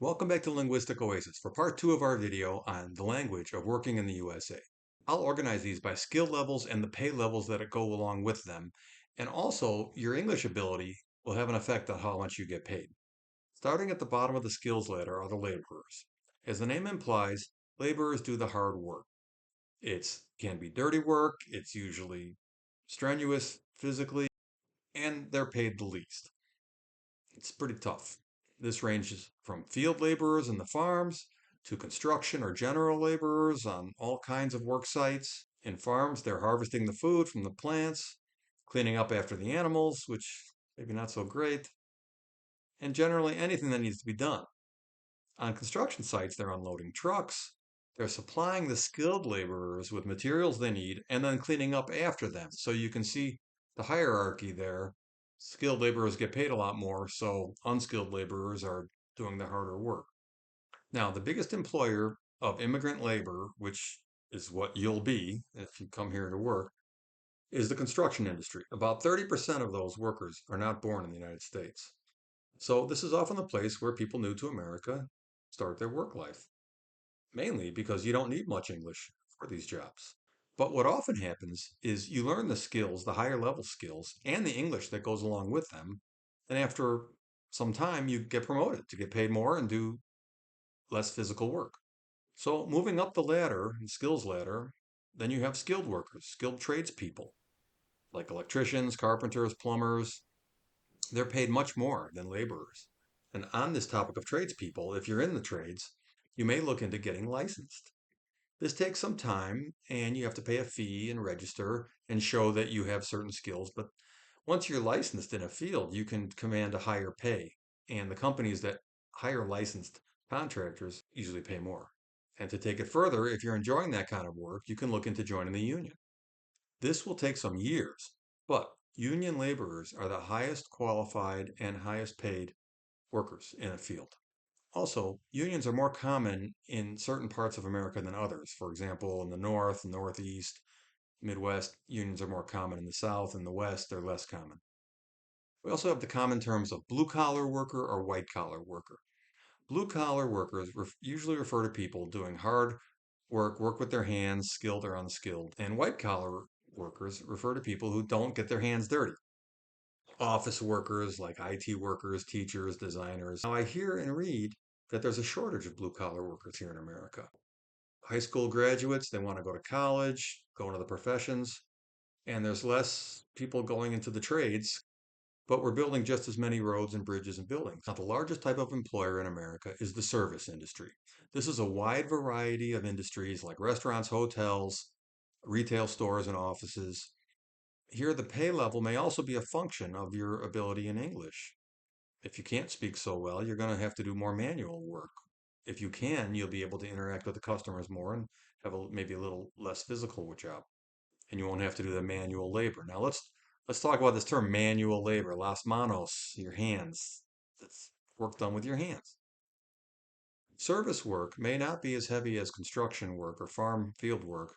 Welcome back to Linguistic Oasis for part two of our video on the language of working in the USA. I'll organize these by skill levels and the pay levels that go along with them. And also, your English ability will have an effect on how much you get paid. Starting at the bottom of the skills ladder are the laborers. As the name implies, laborers do the hard work. It can be dirty work, it's usually strenuous physically, and they're paid the least. It's pretty tough. This ranges from field laborers in the farms to construction or general laborers on all kinds of work sites. In farms, they're harvesting the food from the plants, cleaning up after the animals, which maybe not so great, and generally anything that needs to be done. On construction sites, they're unloading trucks, they're supplying the skilled laborers with materials they need, and then cleaning up after them. So you can see the hierarchy there. Skilled laborers get paid a lot more, so unskilled laborers are doing the harder work. Now, the biggest employer of immigrant labor, which is what you'll be if you come here to work, is the construction industry. About 30% of those workers are not born in the United States. So this is often the place where people new to America start their work life, mainly because you don't need much English for these jobs. But what often happens is you learn the skills, the higher level skills, and the English that goes along with them. And after some time, you get promoted to get paid more and do less physical work. So moving up the ladder, the skills ladder, then you have skilled workers, skilled tradespeople, like electricians, carpenters, plumbers. They're paid much more than laborers. And on this topic of tradespeople, if you're in the trades, you may look into getting licensed. This takes some time and you have to pay a fee and register and show that you have certain skills. But once you're licensed in a field, you can command a higher pay. And the companies that hire licensed contractors usually pay more. And to take it further, if you're enjoying that kind of work, you can look into joining the union. This will take some years, but union laborers are the highest qualified and highest paid workers in a field. Also, unions are more common in certain parts of America than others. For example, in the North, Northeast, Midwest, unions are more common. In the South and the West, they're less common. We also have the common terms of blue collar worker or white collar worker. Blue collar workers usually refer to people doing hard work with their hands, skilled or unskilled. And white collar workers refer to people who don't get their hands dirty. Office workers like IT workers, teachers, designers. Now, I hear and read that there's a shortage of blue collar workers here in America. High school graduates, they want to go to college, go into the professions, and there's less people going into the trades, but we're building just as many roads and bridges and buildings. Now, the largest type of employer in America is the service industry. This is a wide variety of industries like restaurants, hotels, retail stores, and offices. Here, the pay level may also be a function of your ability in English. If you can't speak so well, you're going to have to do more manual work. If you can, you'll be able to interact with the customers more and have maybe a little less physical job, and you won't have to do the manual labor. Now let's talk about this term manual labor, las manos, your hands. That's work done with your hands. Service work may not be as heavy as construction work or farm field work,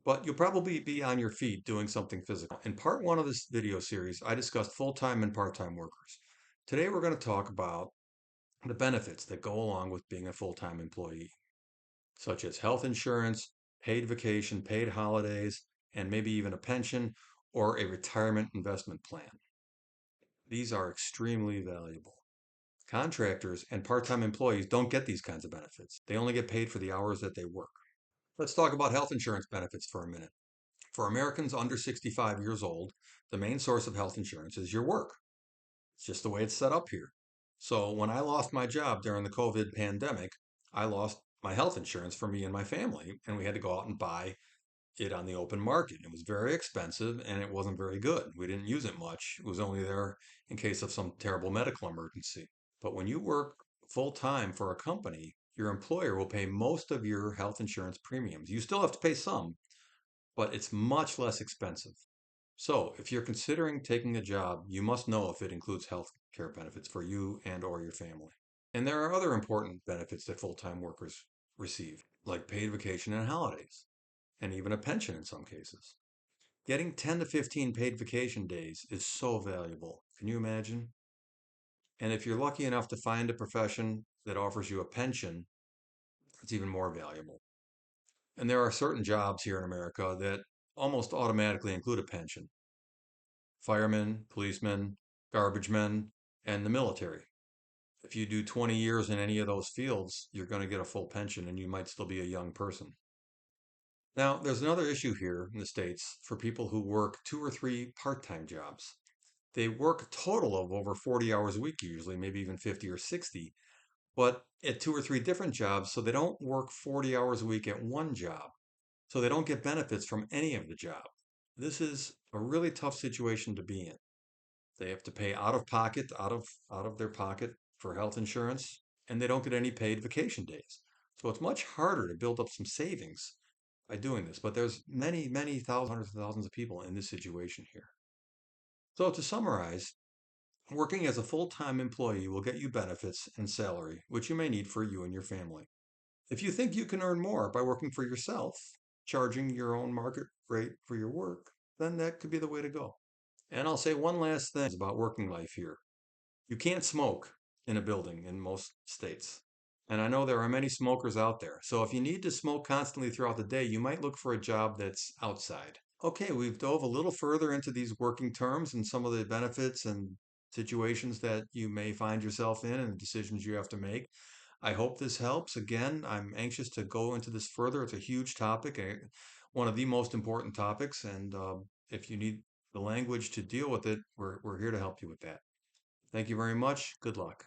but you'll probably be on your feet doing something physical. In part one of this video series, I discussed full-time and part-time workers. Today we're going to talk about the benefits that go along with being a full-time employee, such as health insurance, paid vacation, paid holidays, and maybe even a pension or a retirement investment plan. These are extremely valuable. Contractors and part-time employees don't get these kinds of benefits. They only get paid for the hours that they work. Let's talk about health insurance benefits for a minute. For Americans under 65 years old, the main source of health insurance is your work. It's just the way it's set up here. So when I lost my job during the COVID pandemic, I lost my health insurance for me and my family, and we had to go out and buy it on the open market. It was very expensive and it wasn't very good. We didn't use it much. It was only there in case of some terrible medical emergency. But when you work full time for a company, your employer will pay most of your health insurance premiums. You still have to pay some, but it's much less expensive. So, if you're considering taking a job, you must know if it includes health care benefits for you and or your family. And there are other important benefits that full-time workers receive, like paid vacation and holidays, and even a pension in some cases. Getting 10 to 15 paid vacation days is so valuable. Can you imagine? And if you're lucky enough to find a profession that offers you a pension, it's even more valuable. And there are certain jobs here in America that almost automatically include a pension: firemen, policemen, garbage men, and the military. If you do 20 years in any of those fields, you're going to get a full pension and you might still be a young person. Now, there's another issue here in the States for people who work 2 or 3 part-time jobs. They work a total of over 40 hours a week, usually, maybe even 50 or 60, but at 2 or 3 different jobs, so they don't work 40 hours a week at one job. So they don't get benefits from any of the job. This is a really tough situation to be in. They have to pay out of pocket, out of their pocket for health insurance, and they don't get any paid vacation days. So it's much harder to build up some savings by doing this. But there's many, many thousands, hundreds of thousands of people in this situation here. So to summarize, working as a full-time employee will get you benefits and salary, which you may need for you and your family. If you think you can earn more by working for yourself, charging your own market rate for your work, then that could be the way to go. And I'll say one last thing about working life here. You can't smoke in a building in most states. And I know there are many smokers out there. So if you need to smoke constantly throughout the day, you might look for a job that's outside. Okay, we've dove a little further into these working terms and some of the benefits and situations that you may find yourself in and the decisions you have to make. I hope this helps. Again, I'm anxious to go into this further. It's a huge topic, one of the most important topics. And if you need the language to deal with it, we're here to help you with that. Thank you very much. Good luck.